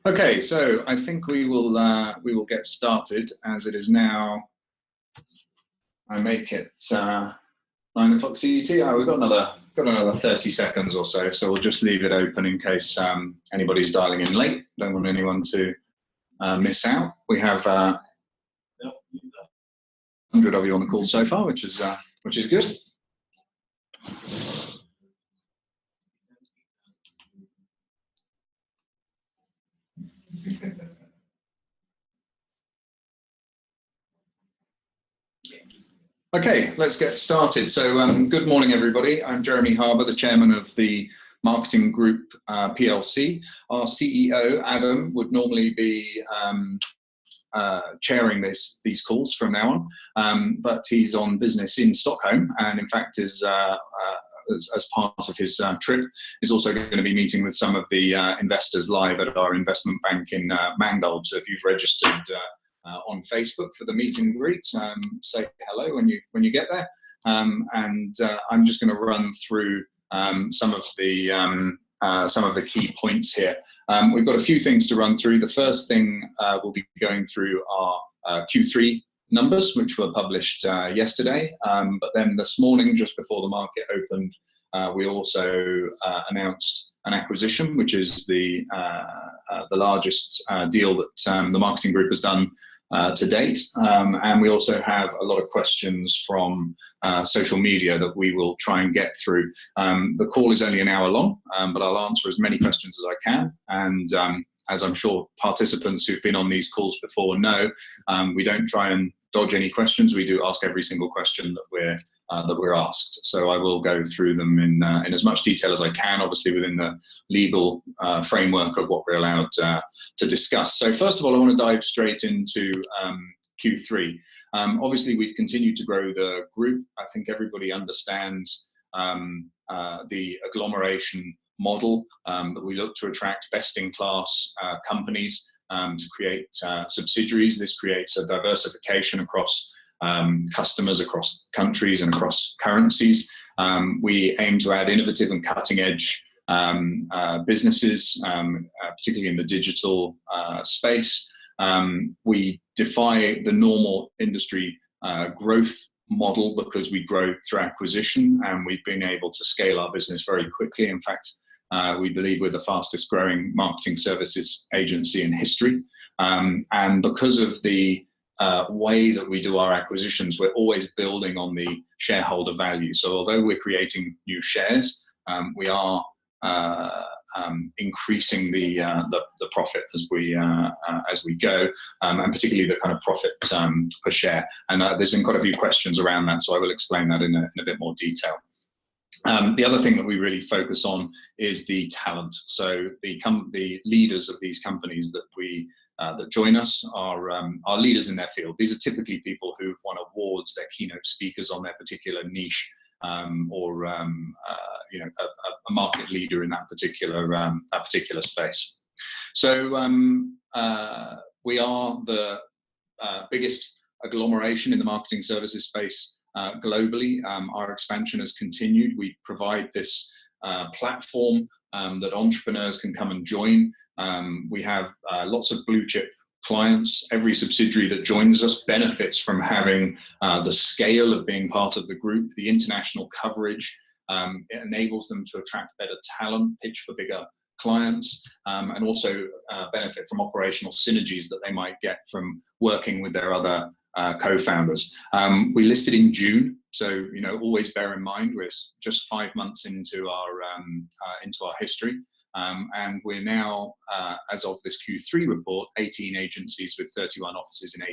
Okay, so I think we will get started as it is now. I make it 9 o'clock CET. Oh, we've got another 30 seconds or so, so we'll just leave it open in case anybody's dialing in late. Don't want anyone to miss out. We have 100 of you on the call so far, which is good. Okay, let's get started. So good morning, everybody. I'm Jeremy Harbour, the chairman of the Marketing Group PLC. Our CEO, Adam, would normally be chairing these calls from now on, but he's on business in Stockholm, and in fact is as part of his trip is also going to be meeting with some of the investors live at our investment bank in Mangold. So if you've registered on Facebook for the meet and greet, say hello when you get there, and I'm just going to run through some of the key points here. We've got a few things to run through. The first thing we'll be going through our Q3 numbers, which were published yesterday, but then this morning, just before the market opened, we also announced an acquisition, which is the largest deal that the Marketing Group has done to date, and we also have a lot of questions from social media that we will try and get through. The call is only an hour long, but I'll answer as many questions as I can, and as I'm sure participants who've been on these calls before know, we don't try and dodge any questions. We do ask every single question that we're asked. So I will go through them in as much detail as I can, obviously within the legal framework of what we're allowed to discuss. So first of all, I want to dive straight into Q3. Obviously, we've continued to grow the group. I think everybody understands the agglomeration model, that we look to attract best-in-class companies to create subsidiaries. This creates a diversification across customers, across countries, and across currencies. We aim to add innovative and cutting-edge businesses, particularly in the digital space. We defy the normal industry growth model because we grow through acquisition, and we've been able to scale our business very quickly. In fact, we believe we're the fastest growing marketing services agency in history. And because of the way that we do our acquisitions, we're always building on the shareholder value. So although we're creating new shares, we are increasing the profit as we go, and particularly the kind of profit per share. And there's been quite a few questions around that, so I will explain that in a bit more detail. The other thing that we really focus on is the talent. So the leaders of these companies that join us are leaders in their field. These are typically people who've won awards, they're keynote speakers on their particular niche, or a market leader in that particular space. So we are the biggest agglomeration in the marketing services space globally. Our expansion has continued. We provide this platform that entrepreneurs can come and join. We have lots of blue chip clients. Every subsidiary that joins us benefits from having the scale of being part of the group, the international coverage. It enables them to attract better talent, pitch for bigger clients, and also benefit from operational synergies that they might get from working with their other co-founders. We listed in June, so always bear in mind we're just 5 months into our history, and we're now, as of this Q3 report, 18 agencies with 31 offices in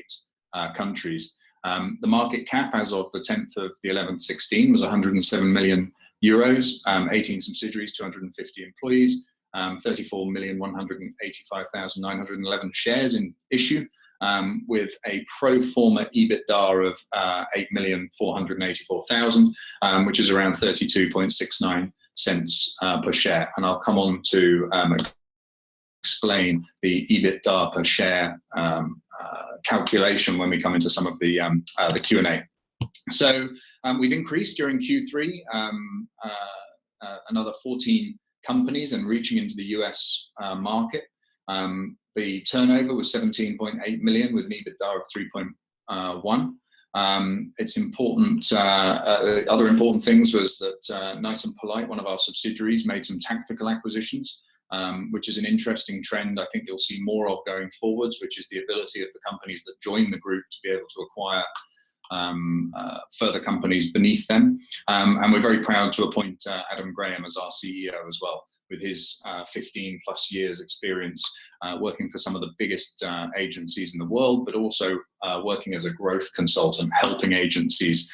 8 countries. The market cap as of the 10th of the 11th 16 was 107 million euros, 18 subsidiaries, 250 employees, 34,185,911 shares in issue, with a pro forma EBITDA of 8,484,000, which is around 32.69 cents per share. And I'll come on to explain the EBITDA per share calculation when we come into some of the Q&A. So we've increased during Q3 another 14 companies and reaching into the US market. The turnover was 17.8 million with an EBITDA of 3.1. It's important. Other important things was that Nice and Polite, one of our subsidiaries, made some tactical acquisitions, which is an interesting trend I think you'll see more of going forwards, which is the ability of the companies that join the group to be able to acquire further companies beneath them. And we're very proud to appoint Adam Graham as our CEO as well, with his 15 plus years experience working for some of the biggest agencies in the world, but also working as a growth consultant, helping agencies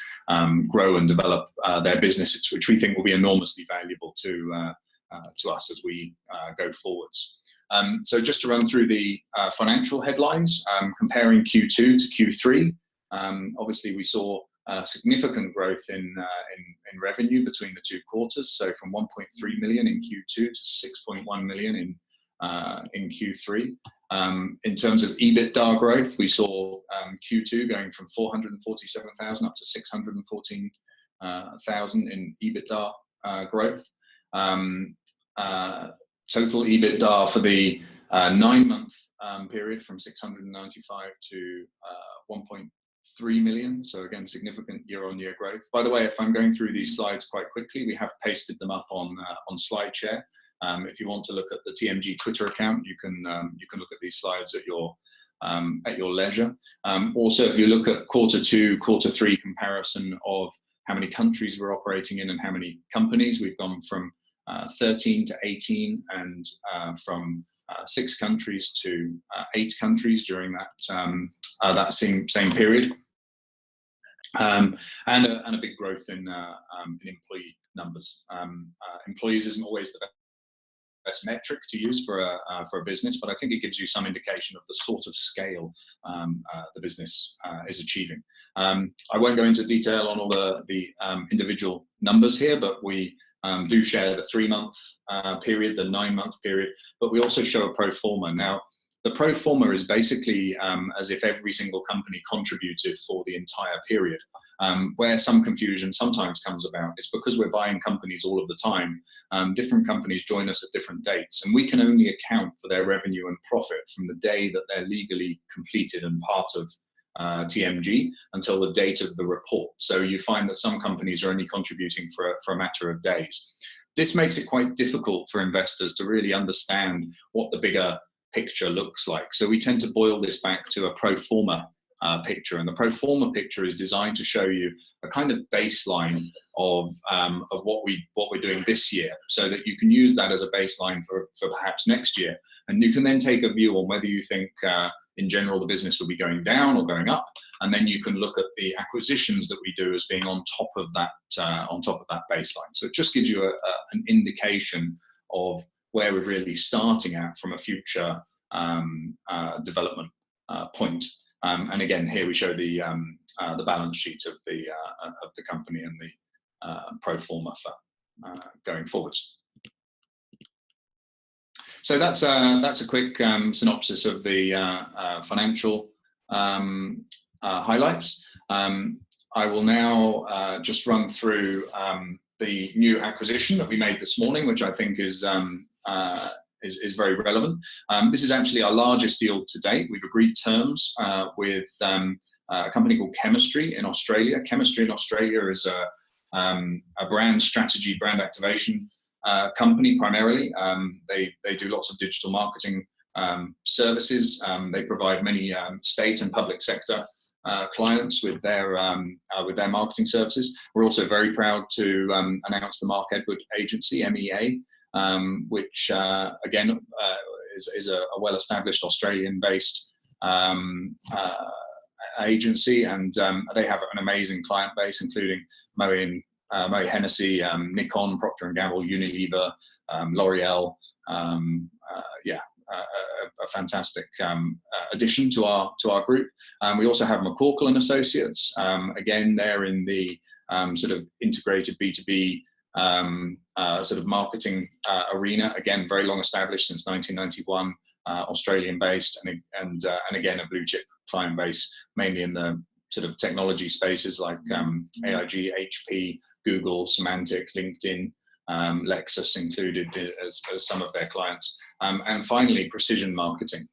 grow and develop their businesses, which we think will be enormously valuable to us as we go forwards. So just to run through the financial headlines, comparing Q2 to Q3, obviously we saw significant growth in revenue between the two quarters, so from 1.3 million in Q2 to 6.1 million in Q3. In terms of EBITDA growth, we saw Q2 going from 447,000 up to 614,000 in EBITDA growth. Total EBITDA for the 9-month period from 695 to 1.3 million. So again, significant year-on-year growth. By the way, if I'm going through these slides quite quickly, we have pasted them up on SlideShare. If you want to look at the TMG Twitter account, you can look at these slides at your leisure. Also, if you look at Q2, Q3 comparison of how many countries we're operating in and how many companies, we've gone from 13 to 18 and from 6 countries to 8 countries during that same period, and a big growth in employee numbers. Employees isn't always the best metric to use for a business, but I think it gives you some indication of the sort of scale the business is achieving. I won't go into detail on all the individual numbers here, but we do share the 3-month period, the 9-month period, but we also show a pro forma. Now, the pro forma is basically as if every single company contributed for the entire period. Where some confusion sometimes comes about is because we're buying companies all of the time, different companies join us at different dates, and we can only account for their revenue and profit from the day that they're legally completed and part of TMG until the date of the report. So you find that some companies are only contributing for a matter of days. This makes it quite difficult for investors to really understand what the bigger picture looks like. So we tend to boil this back to a pro forma picture, and the pro forma picture is designed to show you a kind of baseline of what we're doing this year, so that you can use that as a baseline for perhaps next year, and you can then take a view on whether you think in general the business will be going down or going up, and then you can look at the acquisitions that we do as being on top of that baseline. So it just gives you an indication of where we're really starting at from a future development point. And again, here we show the balance sheet of the company and the pro forma for going forwards. So that's a quick synopsis of the financial highlights. I will now just run through the new acquisition that we made this morning, which I think is very relevant. This is actually our largest deal to date. We've agreed terms with a company called Chemistry in Australia. Chemistry in Australia is a brand strategy, brand activation company primarily. They do lots of digital marketing services. They provide many state and public sector clients with their marketing services. We're also very proud to announce the Mark Edward Agency, MEA, which again is a well-established Australian-based agency, and they have an amazing client base, including Moët Hennessy, Nikon, Procter & Gamble, Unilever, L'Oreal. A fantastic addition to our group. We also have McCorkle and Associates. Again, they're in the sort of integrated B2B sort of marketing arena. Again, very long established since 1991, Australian based, and again a blue chip client base, mainly in the sort of technology spaces like AIG, HP, Google, Symantec, LinkedIn, Lexus included as some of their clients. And finally, Precision Marketing.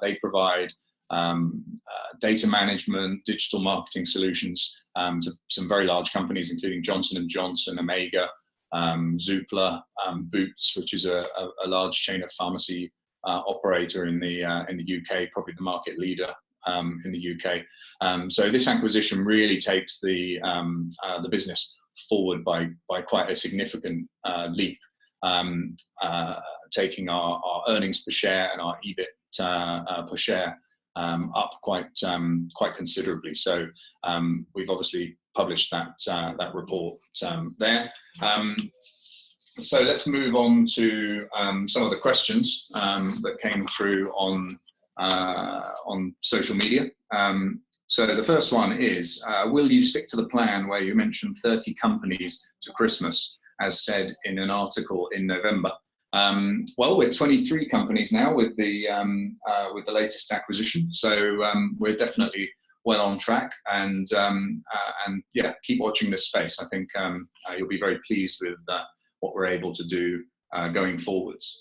They provide data management, digital marketing solutions to some very large companies, including Johnson & Johnson, Omega, Zoopla, Boots, which is a large chain of pharmacy operator in the UK, probably the market leader in the UK. So this acquisition really takes the business forward by quite a significant leap, taking our earnings per share and our EBIT per share up quite considerably. So we've obviously published that report there. So let's move on to some of the questions that came through on social media. So the first one is, will you stick to the plan where you mentioned 30 companies to Christmas, as said in an article in November? Well, we're 23 companies now with the latest acquisition, so we're definitely well on track, and yeah, keep watching this space. I think you'll be very pleased with what we're able to do going forwards.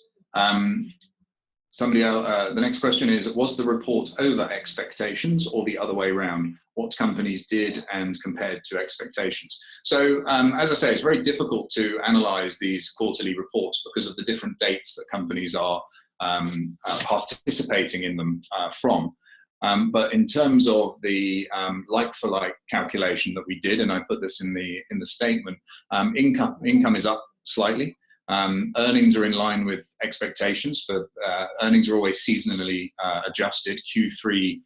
Somebody else, the next question is, was the report over expectations or the other way around? What companies did and compared to expectations? So as I say, it's very difficult to analyze these quarterly reports because of the different dates that companies are participating in them from. But in terms of the like-for-like calculation that we did, and I put this in the statement, income is up slightly. Earnings are in line with expectations, but earnings are always seasonally adjusted. Q4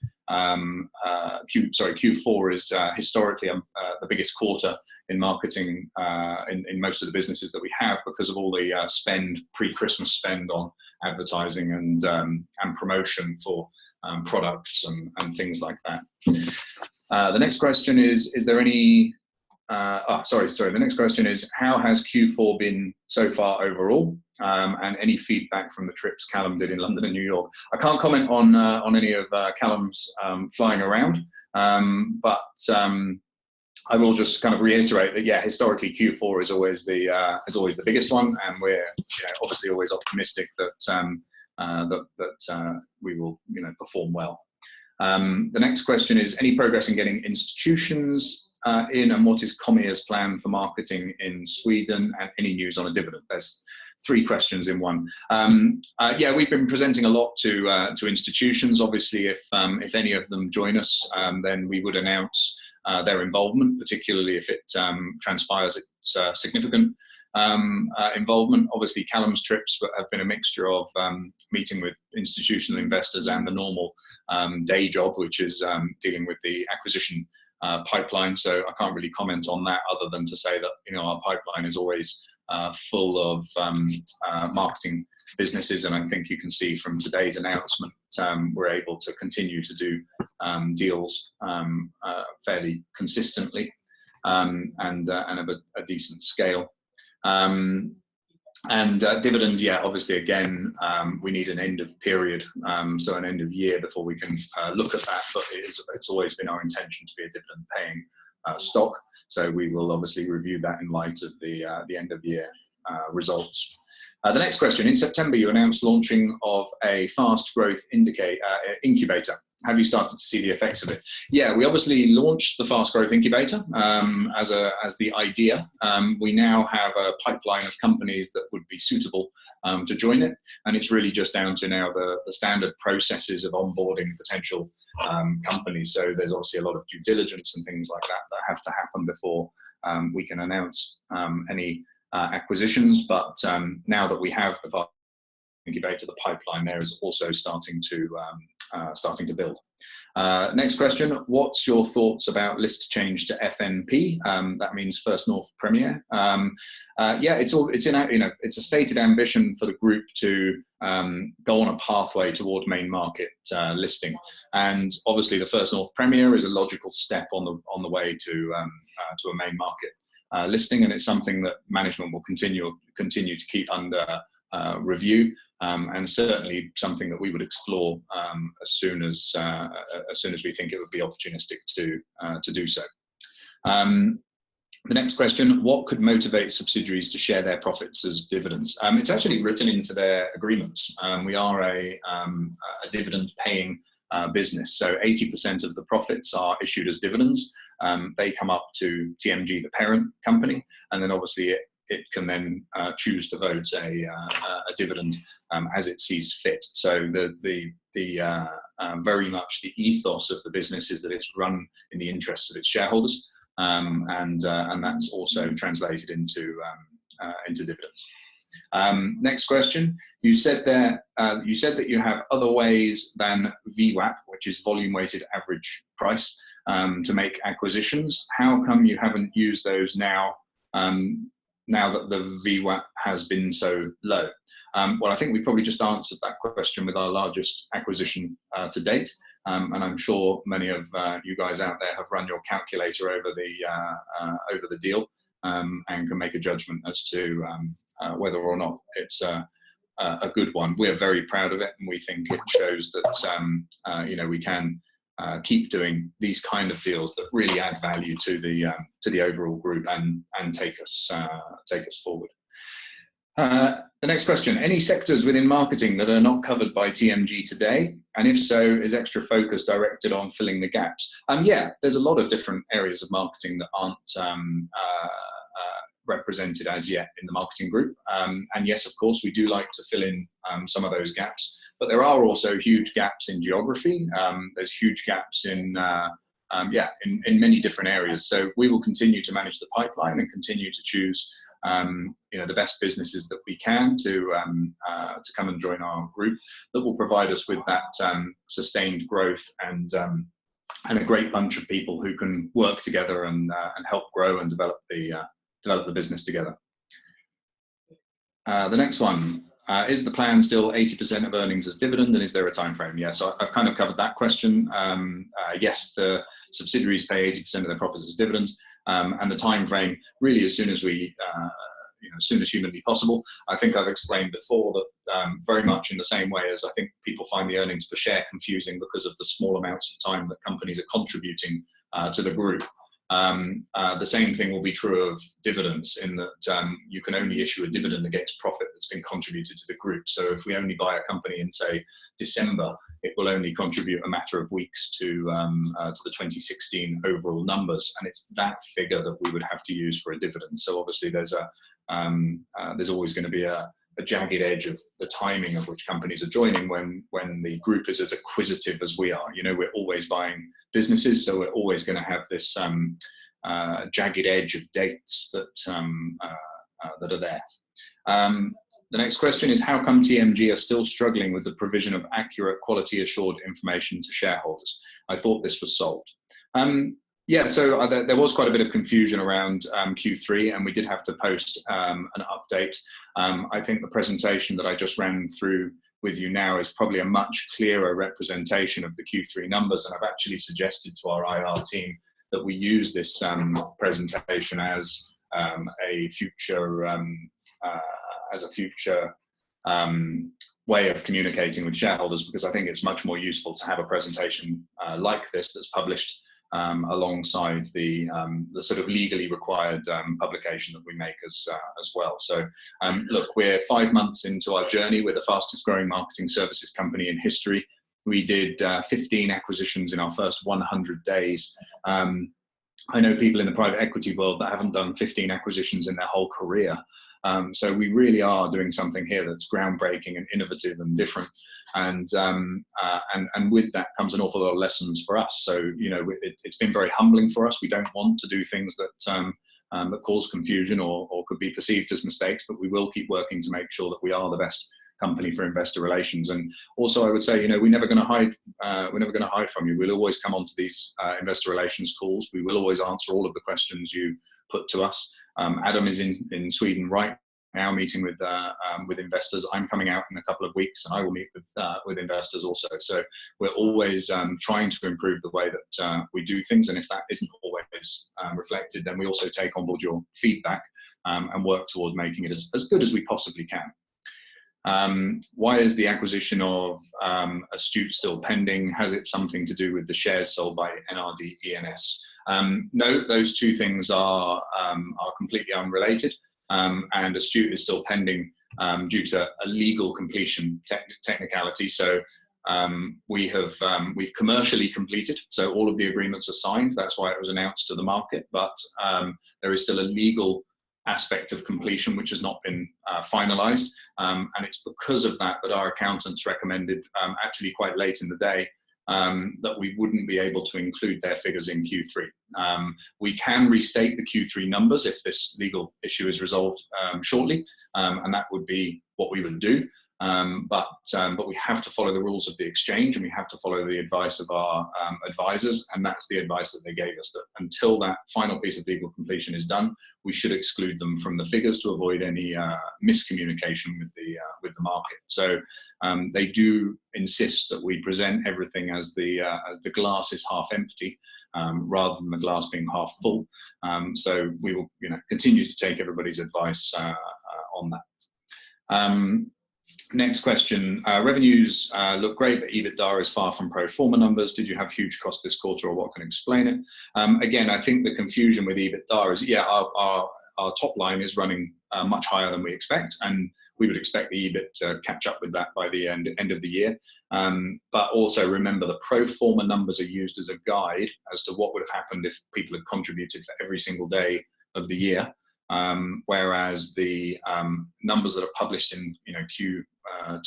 is historically the biggest quarter in marketing in most of the businesses that we have, because of all the pre-Christmas spend on advertising and promotion for products and things like that. The next question is there any the next question is, how has Q4 been so far overall, and any feedback from the trips Callum did in London and New York? I can't comment on any of Callum's flying around, but I will just kind of reiterate that, yeah, historically Q4 is always the biggest one, and we're obviously always optimistic that we will perform well. The next question is, any progress in getting institutions in, and what is Comia's plan for marketing in Sweden, and any news on a dividend? There's 3 questions in one. Yeah, we've been presenting a lot to institutions. Obviously, if any of them join us, then we would announce their involvement, particularly if it transpires it's significant involvement. Obviously, Callum's trips have been a mixture of meeting with institutional investors and the normal day job, which is dealing with the acquisition pipeline. So I can't really comment on that, other than to say that our pipeline is always full of marketing businesses, and I think you can see from today's announcement we're able to continue to do deals fairly consistently and of a decent scale. Dividend, yeah, obviously, again, we need an end of period, so an end of year before we can look at that, but it's always been our intention to be a dividend paying stock, so we will obviously review that in light of the end of year results. The next question: in September you announced launching of a fast growth incubator. Have you started to see the effects of it? Yeah, we obviously launched the fast growth incubator as the idea. We now have a pipeline of companies that would be suitable to join it, and it's really just down to now the standard processes of onboarding potential companies. So there's obviously a lot of due diligence and things like that have to happen before we can announce any acquisitions. But now that we have the fast incubator, the pipeline there is also starting to build. Next question: what's your thoughts about list change to FNP? That means First North Premier. Yeah, it's a stated ambition for the group to go on a pathway toward main market listing, and obviously the First North Premier is a logical step on the way to a main market listing, and it's something that management will continue to keep under review, and certainly something that we would explore as soon as we think it would be opportunistic to do so. The next question, what could motivate subsidiaries to share their profits as dividends? It's actually written into their agreements. We are a dividend paying business, so 80% of the profits are issued as dividends. They come up to TMG, the parent company, and then obviously it can then choose to vote a dividend as it sees fit. So the very much the ethos of the business is that it's run in the interests of its shareholders. And that's also translated into dividends. Next question. You said that you have other ways than VWAP, which is volume weighted average price, to make acquisitions. How come you haven't used those now? Now that the VWAP has been so low? Well, I think we probably just answered that question with our largest acquisition to date. And I'm sure many of you guys out there have run your calculator over the deal and can make a judgment as to whether or not it's a good one. We're very proud of it, and we think it shows that we can keep doing these kind of deals that really add value to the overall group and take us forward. The next question, any sectors within marketing that are not covered by TMG today? And if so, is extra focus directed on filling the gaps? Yeah, there's a lot of different areas of marketing that aren't represented as yet in the marketing group. And yes, of course, we do like to fill in some of those gaps, but there are also huge gaps in geography. There's huge gaps in many different areas. So we will continue to manage the pipeline and continue to choose the best businesses that we can to come and join our group that will provide us with that sustained growth and a great bunch of people who can work together and help grow and develop the business together. The next one, is the plan still 80% of earnings as dividend, and is there a time frame? Yeah, so I've kind of covered that question. Yes, the subsidiaries pay 80% of their profits as dividends. And the time frame, really, as soon as as soon as humanly possible. I think I've explained before that very much in the same way as I think people find the earnings per share confusing because of the small amounts of time that companies are contributing to the group. The same thing will be true of dividends, in that you can only issue a dividend against profit that's been contributed to the group. So if we only buy a company in, say, December, it will only contribute a matter of weeks to the 2016 overall numbers, and it's that figure that we would have to use for a dividend. So obviously there's always going to be a jagged edge of the timing of which companies are joining when the group is as acquisitive as we are. We're always buying businesses, so we're always going to have this jagged edge of dates that are there. The next question is, how come TMG are still struggling with the provision of accurate, quality assured information to shareholders? I thought this was solved. Yeah, so there was quite a bit of confusion around Q3, and we did have to post an update. I think the presentation that I just ran through with you now is probably a much clearer representation of the Q3 numbers, and I've actually suggested to our IR team that we use this presentation as a future way of communicating with shareholders, because I think it's much more useful to have a presentation like this that's published alongside the sort of legally required publication that we make as well. So look, we're 5 months into our journey. We're the fastest growing marketing services company in history. We did 15 acquisitions in our first 100 days. I know people in the private equity world that haven't done 15 acquisitions in their whole career. So we really are doing something here that's groundbreaking and innovative and different. And with that comes an awful lot of lessons for us. So, it's been very humbling for us. We don't want to do things that cause confusion or could be perceived as mistakes, but we will keep working to make sure that we are the best company for investor relations. And also I would say, we're never going to hide from you. We'll always come onto these investor relations calls. We will always answer all of the questions you put to us. Adam is in Sweden right now meeting with investors. I'm coming out in a couple of weeks, and I will meet with investors also. So we're always trying to improve the way that we do things, and if that isn't always reflected, then we also take on board your feedback and work toward making it as good as we possibly can. Why is the acquisition of Astute still pending? Has it something to do with the shares sold by NRD ENS? No, those two things are completely unrelated, and Astute is still pending due to a legal completion technicality. So we've commercially completed, so all of the agreements are signed. That's why it was announced to the market. But there is still a legal aspect of completion which has not been finalised, and it's because of that that our accountants recommended, actually quite late in the day, that we wouldn't be able to include their figures in Q3. We can restate the Q3 numbers if this legal issue is resolved shortly, and that would be what we would do. But we have to follow the rules of the exchange, and we have to follow the advice of our advisors, and that's the advice that they gave us, that until that final piece of legal completion is done, we should exclude them from the figures to avoid any miscommunication with the market. So they do insist that we present everything as the glass is half empty, rather than the glass being half full. So we will, continue to take everybody's advice on that. Next question. Revenues look great, but EBITDA is far from pro forma numbers. Did you have huge costs this quarter, or what can explain it? Again, I think the confusion with EBITDA is, our top line is running much higher than we expect, and we would expect the EBIT to catch up with that by the end of the year. But also remember, the pro forma numbers are used as a guide as to what would have happened if people had contributed for every single day of the year. Whereas the numbers that are published in Q2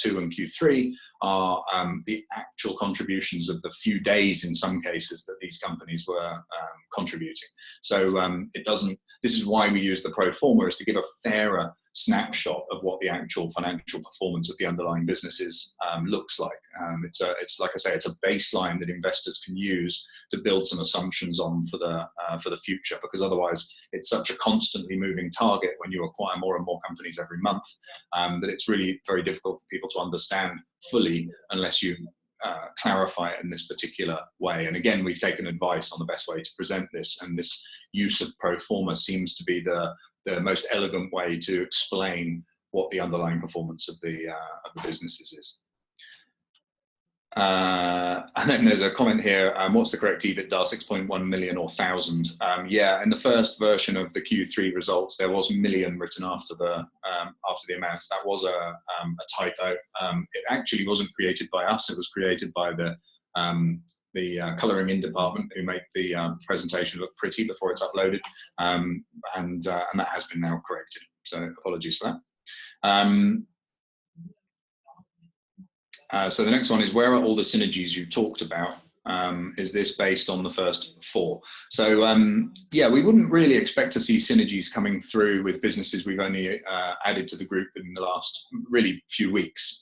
and Q3 are the actual contributions of the few days, in some cases, that these companies were contributing. So this is why we use the pro forma, is to give a fairer snapshot of what the actual financial performance of the underlying businesses looks like. It's like I say, it's a baseline that investors can use to build some assumptions on for the future, because otherwise it's such a constantly moving target when you acquire more and more companies every month, that it's really very difficult for people to understand fully unless you clarify it in this particular way. And again, we've taken advice on the best way to present this, and this use of pro forma seems to be the most elegant way to explain what the underlying performance of the businesses is. And then there's a comment here, what's the correct EBITDA, 6.1 million or 1,000? Yeah, in the first version of the Q3 results, there was million written after the amounts. That was a typo. It actually wasn't created by us. It was created by the colouring in department, who make the presentation look pretty before it's uploaded, and that has been now corrected. So apologies for that. So the next one is, where are all the synergies you talked about? Is this based on the first 4? So yeah, we wouldn't really expect to see synergies coming through with businesses we've only added to the group in the last really few weeks.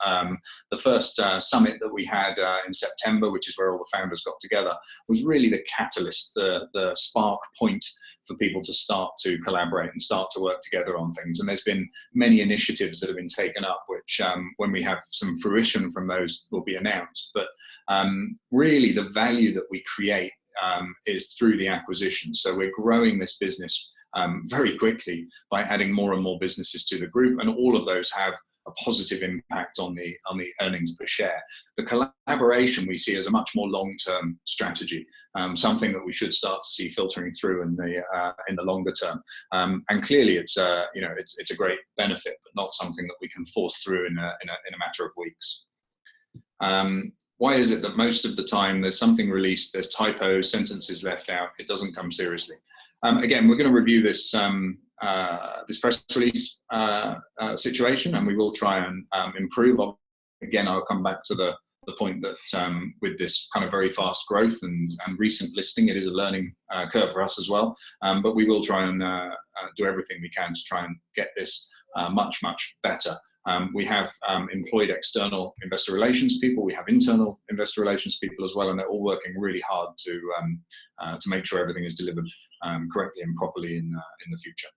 The first summit that we had in September, which is where all the founders got together, was really the catalyst, the spark point for people to start to collaborate and start to work together on things. And there's been many initiatives that have been taken up, which when we have some fruition from those will be announced. But really the value that we create is through the acquisition. So we're growing this business very quickly by adding more and more businesses to the group, and all of those have a positive impact on the earnings per share. The collaboration we see as a much more long-term strategy, something that we should start to see filtering through in the longer term. And clearly, it's a great benefit, but not something that we can force through in a matter of weeks. Why is it that most of the time there's something released, there's typos, sentences left out, it doesn't come seriously? Again, we're going to review this this press release situation, and we will try and improve. Again, I'll come back to the point that with this kind of very fast growth and recent listing, it is a learning curve for us as well. But we will try and do everything we can to try and get this much better. We have employed external investor relations people. We have internal investor relations people as well, and they're all working really hard to make sure everything is delivered correctly and properly in the future.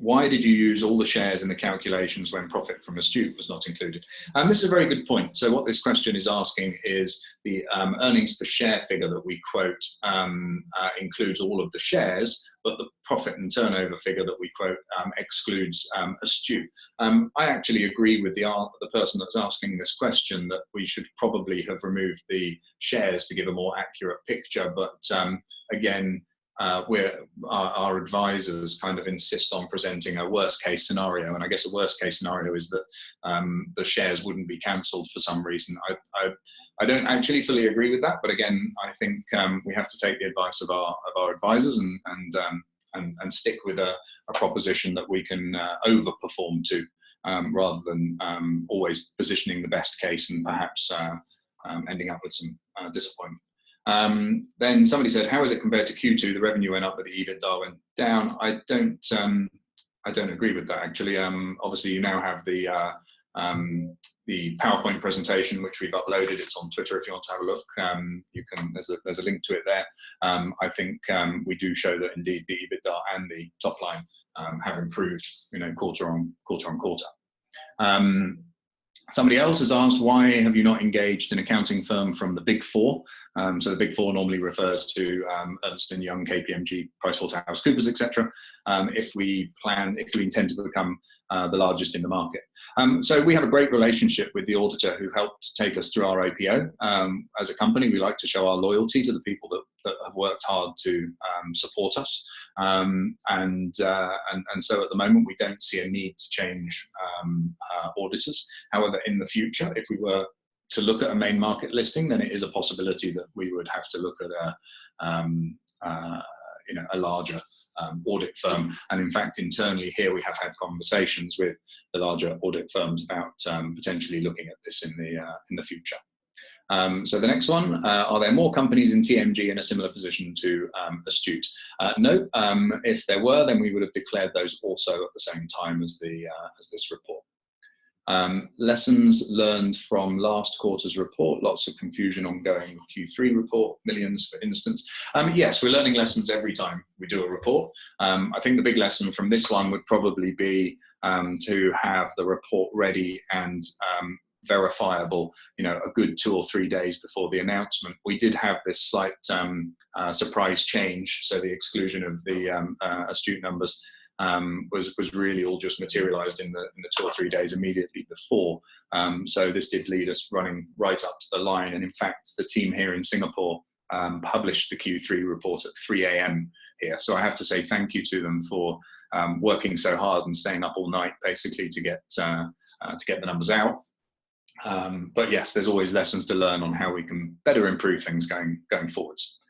Why did you use all the shares in the calculations when profit from Astute was not included? This is a very good point. So what this question is asking is the earnings per share figure that we quote includes all of the shares, but the profit and turnover figure that we quote excludes Astute. I actually agree with the person that's asking this question that we should probably have removed the shares to give a more accurate picture, but again, our advisors kind of insist on presenting a worst case scenario, and I guess a worst case scenario is that the shares wouldn't be cancelled for some reason. I don't actually fully agree with that, but again, I think we have to take the advice of our advisors and stick with a proposition that we can overperform to, rather than always positioning the best case and perhaps ending up with some disappointment. Then somebody said, how is it compared to Q2? The revenue went up, but the EBITDA went down. I don't agree with that, actually. Obviously, you now have the PowerPoint presentation, which we've uploaded. It's on Twitter if you want to have a look. You can. There's a link to it there. I think we do show that indeed the EBITDA and the top line have improved, quarter on quarter. Somebody else has asked, why have you not engaged an accounting firm from the Big Four? So the Big Four normally refers to Ernst & Young, KPMG, PricewaterhouseCoopers, etc. If we intend to become the largest in the market. So we have a great relationship with the auditor who helped take us through our IPO. As a company, we like to show our loyalty to the people that have worked hard to support us. And so at the moment, we don't see a need to change auditors. However, in the future, if we were to look at a main market listing, then it is a possibility that we would have to look at a larger audit firm. And in fact, internally here, we have had conversations with the larger audit firms about potentially looking at this in the future. So the next one, are there more companies in TMG in a similar position to Astute? No. If there were, then we would have declared those also at the same time as this report. Lessons learned from last quarter's report. Lots of confusion ongoing with Q3 report, millions for instance. Yes, we're learning lessons every time we do a report. I think the big lesson from this one would probably be to have the report ready and verifiable, a good 2 or 3 days before the announcement. We did have this slight surprise change, so the exclusion of the Astute numbers was really all just materialized in the 2 or 3 days immediately before. So this did lead us running right up to the line, and in fact the team here in Singapore published the Q3 report at 3 a.m. here. So I have to say thank you to them for working so hard and staying up all night basically to get the numbers out. But yes, there's always lessons to learn on how we can better improve things going forwards.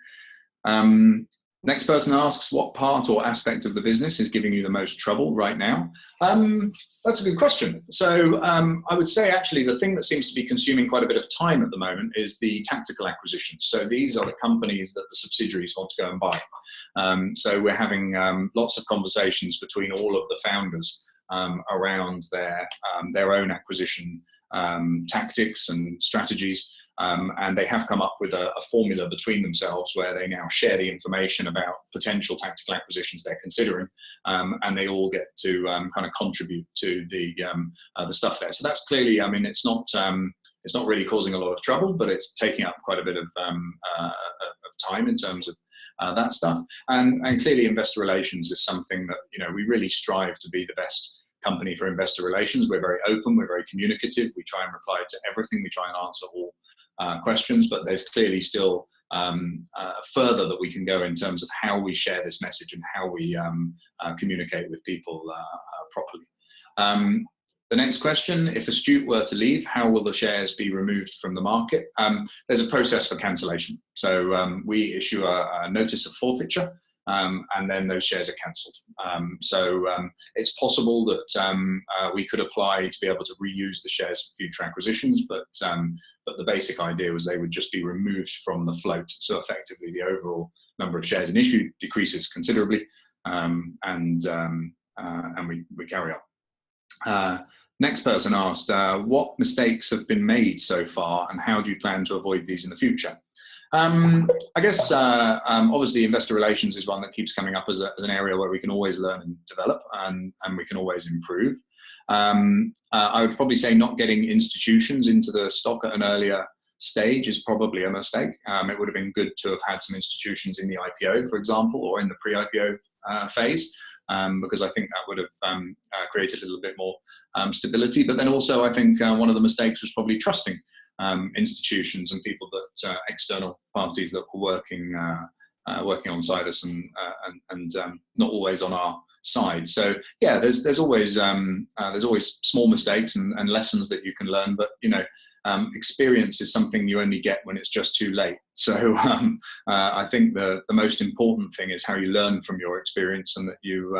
Next person asks, what part or aspect of the business is giving you the most trouble right now? That's a good question. So I would say actually the thing that seems to be consuming quite a bit of time at the moment is the tactical acquisitions. So these are the companies that the subsidiaries want to go and buy. So we're having lots of conversations between all of the founders around their own acquisition tactics and strategies. And they have come up with a formula between themselves where they now share the information about potential tactical acquisitions they're considering, and they all get to kind of contribute to the stuff there. So that's clearly, I mean, it's not really causing a lot of trouble, but it's taking up quite a bit of time in terms of that stuff. And clearly, investor relations is something that we really strive to be the best company for investor relations. We're very open, we're very communicative. We try and reply to everything. We try and answer all questions, but there's clearly still further that we can go in terms of how we share this message and how we communicate with people properly. The next question, if Astute were to leave, how will the shares be removed from the market? There's a process for cancellation. So we issue a notice of forfeiture, and then those shares are cancelled. So it's possible that we could apply to be able to reuse the shares for future acquisitions, but the basic idea was they would just be removed from the float. So effectively, the overall number of shares in issue decreases considerably, and we carry on. Next person asked, what mistakes have been made so far, and how do you plan to avoid these in the future? I guess obviously investor relations is one that keeps coming up as an area where we can always learn and develop, and we can always improve. I would probably say not getting institutions into the stock at an earlier stage is probably a mistake. It would have been good to have had some institutions in the IPO, for example, or in the pre-IPO phase, because I think that would have created a little bit more stability. But then also, I think one of the mistakes was probably trusting institutions and people that external parties that were working alongside us and not always on our side. So yeah, there's always small mistakes and lessons that you can learn, but experience is something you only get when it's just too late. So I think the most important thing is how you learn from your experience, and that you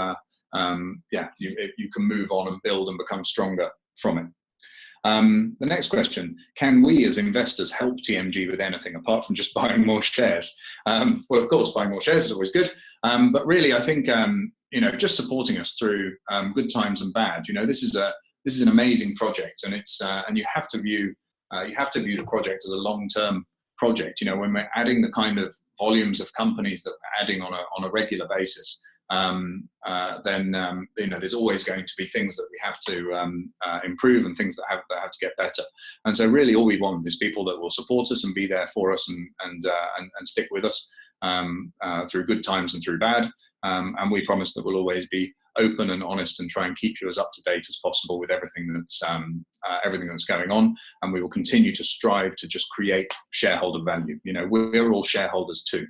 can move on and build and become stronger from it. The next question: can we as investors help TMG with anything apart from just buying more shares? Well, of course, buying more shares is always good, but really, I think just supporting us through good times and bad. This is an amazing project, and it's and you have to view the project as a long-term project. When we're adding the kind of volumes of companies that we're adding on a regular basis, then there's always going to be things that we have to improve, and things that have to get better. And so really all we want is people that will support us and be there for us and stick with us through good times and through bad. And we promise that we'll always be open and honest and try and keep you as up to date as possible with everything that's going on. And we will continue to strive to just create shareholder value. We're all shareholders too.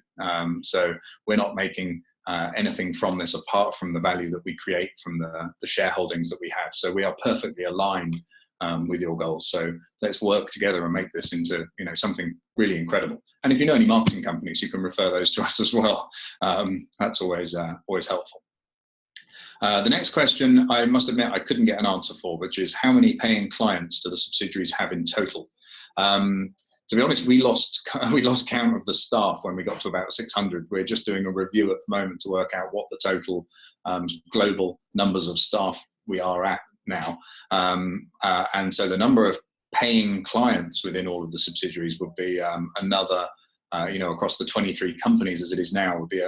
So we're not making anything from this apart from the value that we create from the shareholdings that we have. So we are perfectly aligned with your goals. So let's work together and make this into something really incredible. And if you know any marketing companies, you can refer those to us as well. That's always helpful. The next question, I must admit I couldn't get an answer for, which is how many paying clients do the subsidiaries have in total? To be honest, we lost count of the staff when we got to about 600. We're just doing a review at the moment to work out what the total global numbers of staff we are at now. And so the number of paying clients within all of the subsidiaries would be another, across the 23 companies as it is now, would be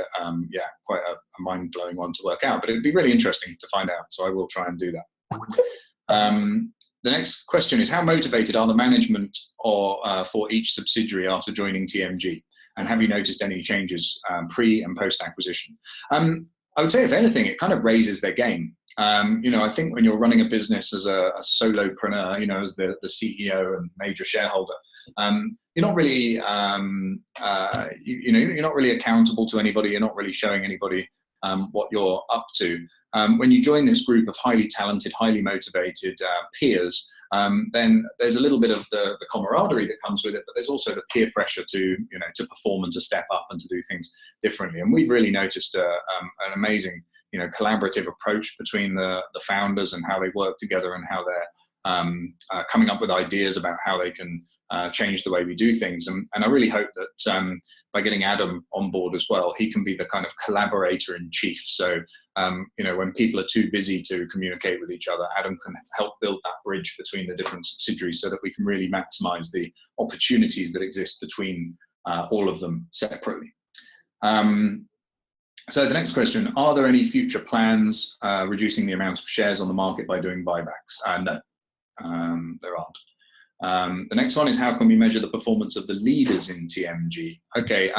quite a mind-blowing one to work out. But it would be really interesting to find out. So I will try and do that. The next question is, how motivated are the management for each subsidiary after joining TMG? And have you noticed any changes pre and post acquisition? I would say, if anything, it kind of raises their game. I think when you're running a business as a solopreneur, as the CEO and major shareholder, you're not really, you're not really accountable to anybody. You're not really showing anybody what you're up to. When you join this group of highly talented, highly motivated peers, then there's a little bit of the camaraderie that comes with it, but there's also the peer pressure to perform and to step up and to do things differently. And we've really noticed an amazing collaborative approach between the founders, and how they work together, and how they're coming up with ideas about how they can change the way we do things. And I really hope that by getting Adam on board as well, he can be the kind of collaborator in chief. So when people are too busy to communicate with each other, Adam can help build that bridge between the different subsidiaries, so that we can really maximize the opportunities that exist between all of them separately. So the next question: are there any future plans reducing the amount of shares on the market by doing buybacks? No, there aren't. The next one is, how can we measure the performance of the leaders in TMG? Okay,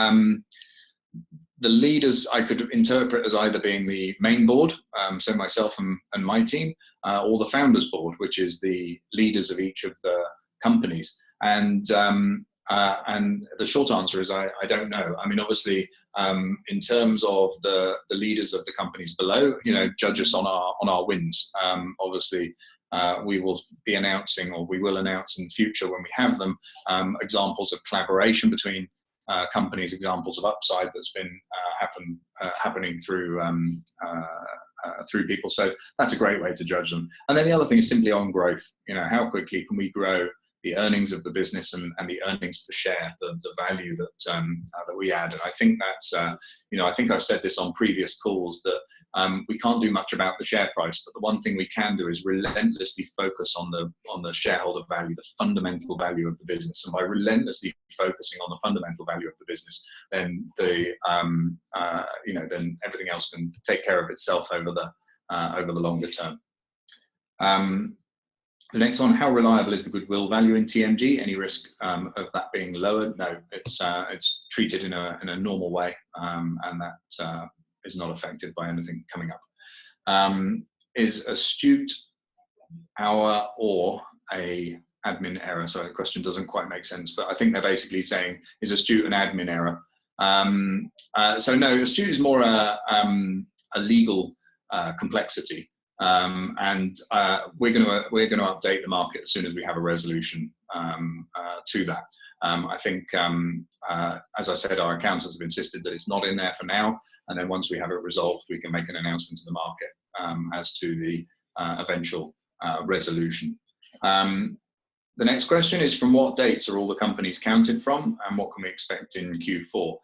the leaders I could interpret as either being the main board, so myself and my team, or the founders board, which is the leaders of each of the companies. And the short answer is I don't know. I mean, obviously, in terms of the leaders of the companies below, judge us on our wins. Obviously, we will be announcing, or we will announce in future when we have them, examples of collaboration between companies, examples of upside that's been happening through people. So that's a great way to judge them. And then the other thing is simply on growth. How quickly can we grow the earnings of the business and the earnings per share, the value that we add. And I think that's, I think I've said this on previous calls, that we can't do much about the share price, but the one thing we can do is relentlessly focus on the shareholder value, the fundamental value of the business. And by relentlessly focusing on the fundamental value of the business, then then everything else can take care of itself over the longer term. The next one, how reliable is the goodwill value in TMG? Any risk of that being lowered? No, it's treated in a normal way, and that is not affected by anything coming up. Is astute our or a admin error? So the question doesn't quite make sense, but I think they're basically saying, is astute an admin error? So no, astute is more a legal complexity. And we're going to update the market as soon as we have a resolution to that. I think, as I said, our accountants have insisted that it's not in there for now, and then once we have it resolved, we can make an announcement to the market as to the eventual resolution. The next question is, from what dates are all the companies counted from, and what can we expect in Q4?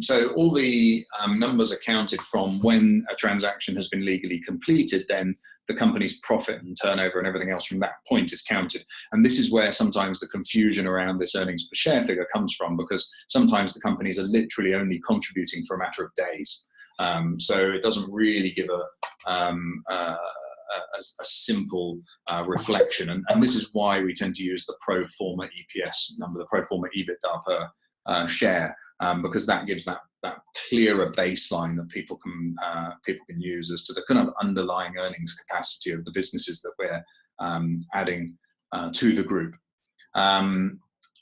So all the numbers are counted from when a transaction has been legally completed, then the company's profit and turnover and everything else from that point is counted. And this is where sometimes the confusion around this earnings per share figure comes from, because sometimes the companies are literally only contributing for a matter of days. So it doesn't really give a simple reflection, and this is why we tend to use the pro forma EPS number, the pro forma EBITDA per share, because that gives that clearer baseline that people can use as to the kind of underlying earnings capacity of the businesses that we're adding to the group. And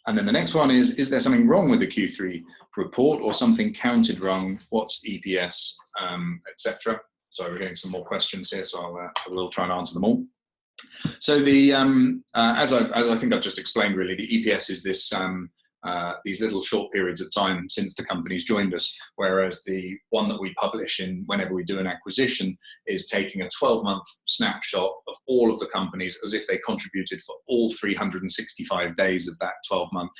then the next one is there something wrong with the Q3 report or something counted wrong? What's EPS, etc. So we're getting some more questions here, so I will try and answer them all. So the as I think I've just explained, really, the EPS is this these little short periods of time since the company's joined us, whereas the one that we publish in whenever we do an acquisition is taking a 12-month snapshot of all of the companies as if they contributed for all 365 days of that 12-month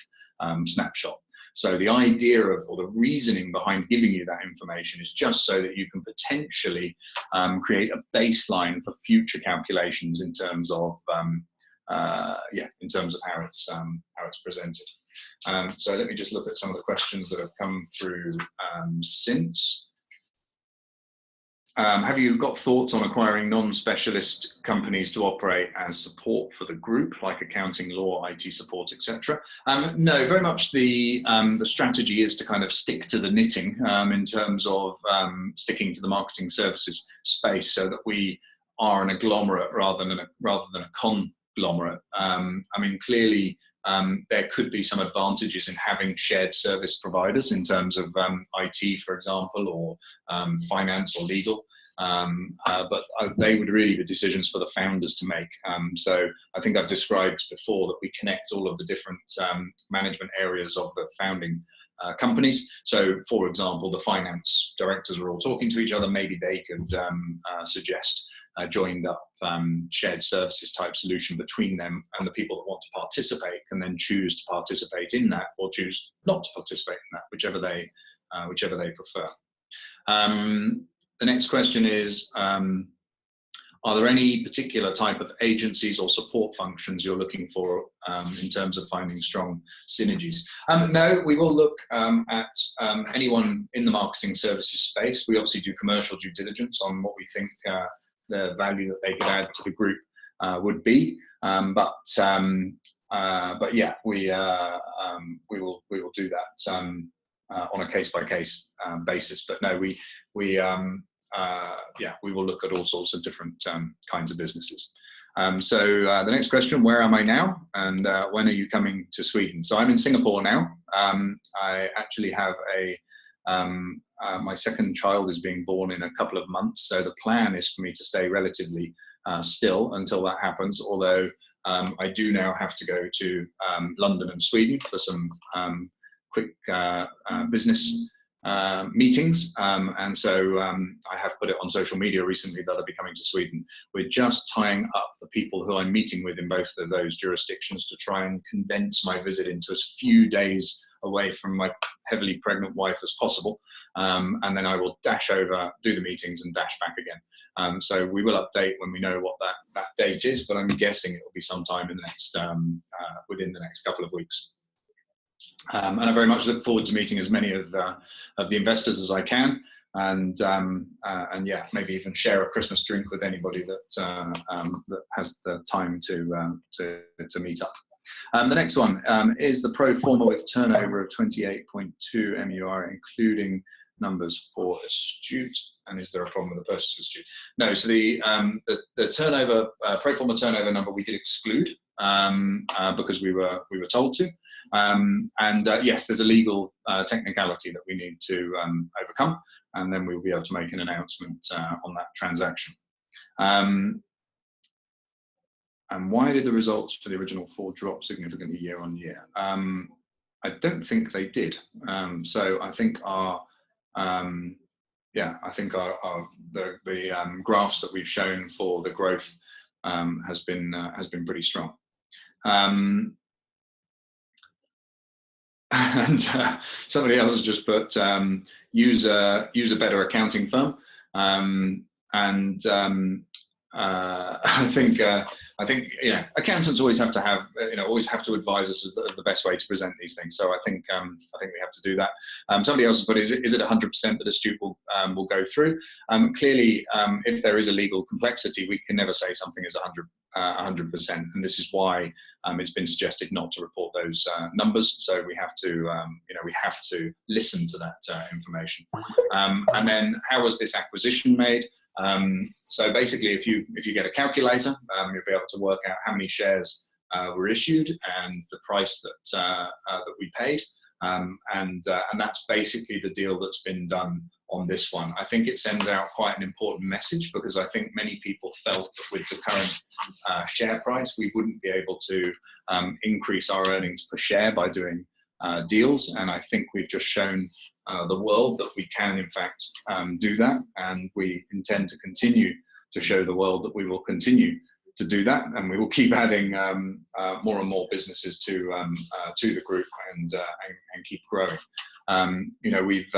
snapshot. So the idea of, or the reasoning behind giving you that information is just so that you can potentially create a baseline for future calculations in terms of in terms of how it's presented. So let me just look at some of the questions that have come through since. Have you got thoughts on acquiring non-specialist companies to operate as support for the group, like accounting, law, IT support, etc.? No, very much the strategy is to kind of stick to the knitting in terms of sticking to the marketing services space, so that we are an agglomerate rather than a conglomerate. I mean, clearly, there could be some advantages in having shared service providers in terms of IT, for example, or finance or legal, but they would really be decisions for the founders to make. So I think I've described before that we connect all of the different management areas of the founding companies. So, for example, the finance directors are all talking to each other. Maybe they could suggest a joined up shared services type solution between them, and the people that want to participate can then choose to participate in that or choose not to participate in that, whichever they prefer. The next question is, are there any particular type of agencies or support functions you're looking for in terms of finding strong synergies? No, we will look at anyone in the marketing services space. We obviously do commercial due diligence on what we think the value that they could add to the group would be, but yeah, we will do that on a case-by-case basis. But no, we will look at all sorts of different kinds of businesses. So the next question, where am I now, and when are you coming to Sweden? So I'm in Singapore now. I actually have my second child is being born in a couple of months, so the plan is for me to stay relatively still until that happens, although I do now have to go to London and Sweden for some quick business meetings, and so I have put it on social media recently that I'll be coming to Sweden. We're just tying up the people who I'm meeting with in both of those jurisdictions to try and condense my visit into as few days away from my heavily pregnant wife as possible, and then I will dash over, do the meetings, and dash back again. So we will update when we know what that date is, but I'm guessing it will be sometime in the next within the next couple of weeks. And I very much look forward to meeting as many of the investors as I can. and yeah, maybe even share a Christmas drink with anybody that has the time to meet up. The next one is the pro forma with turnover of 28.2 MUR, including numbers for Astute. And is there a problem with the purchase of Astute? No. So the turnover pro forma turnover number we did exclude because we were told to. Yes, there's a legal technicality that we need to overcome, and then we'll be able to make an announcement on that transaction. And why did the results for the original 4 drop significantly year on year? I don't think they did. So I think our the graphs that we've shown for the growth has been pretty strong. And somebody else has just put use a better accounting firm, I think accountants always have to have advise us of the best way to present these things. So I think we have to do that. Somebody else has put, is it 100% that Astute will go through? Clearly, if there is a legal complexity, we can never say something is 100%, and this is why it's been suggested not to report those numbers. So we have to listen to that information. And then, how was this acquisition made? So basically, if you get a calculator, you'll be able to work out how many shares were issued and the price that we paid, and that's basically the deal that's been done on this one. I think it sends out quite an important message, because I think many people felt that with the current share price, we wouldn't be able to increase our earnings per share by doing deals, and I think we've just shown the world that we can in fact do that, and we intend to continue to show the world that we will continue to do that, and we will keep adding more and more businesses to the group and keep growing. We've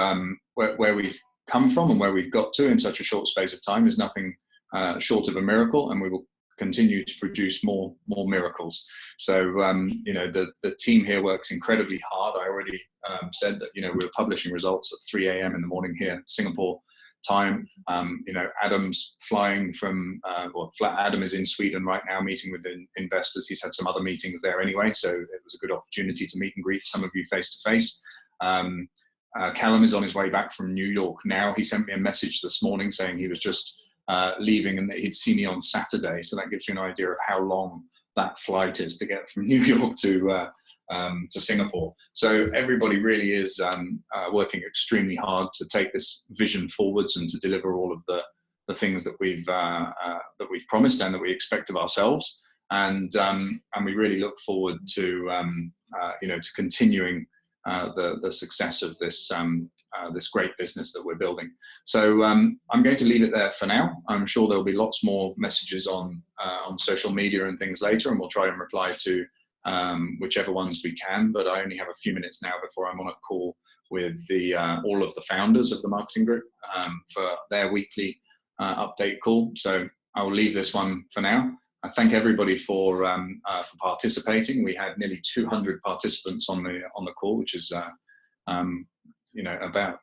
where we've come from and where we've got to in such a short space of time is nothing short of a miracle, and we will continue to produce more miracles. So the team here works incredibly hard. I already said that we're publishing results at 3 a.m. in the morning here, Singapore time. Adam's flying from Adam is in Sweden right now meeting with investors. He's had some other meetings there anyway, so it was a good opportunity to meet and greet some of you face to face. Callum is on his way back from New York now. He sent me a message this morning saying he was just leaving and that he'd see me on Saturday. So that gives you an idea of how long that flight is to get from New York to Singapore. So everybody really is working extremely hard to take this vision forwards and to deliver all of the things that we've promised and that we expect of ourselves. And we really look forward to to continuing the success of this great business that we're building. So I'm going to leave it there for now. I'm sure there'll be lots more messages on social media and things later, and we'll try and reply to whichever ones we can. But I only have a few minutes now before I'm on a call with all of the founders of the Marketing Group for their weekly update call. So I will leave this one for now. I thank everybody for participating. We had nearly 200 participants on the call, which is about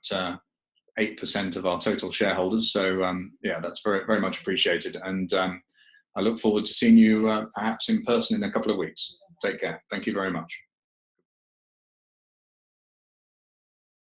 8% of our total shareholders. So yeah, that's very, very much appreciated. And I look forward to seeing you perhaps in person in a couple of weeks. Take care. Thank you very much.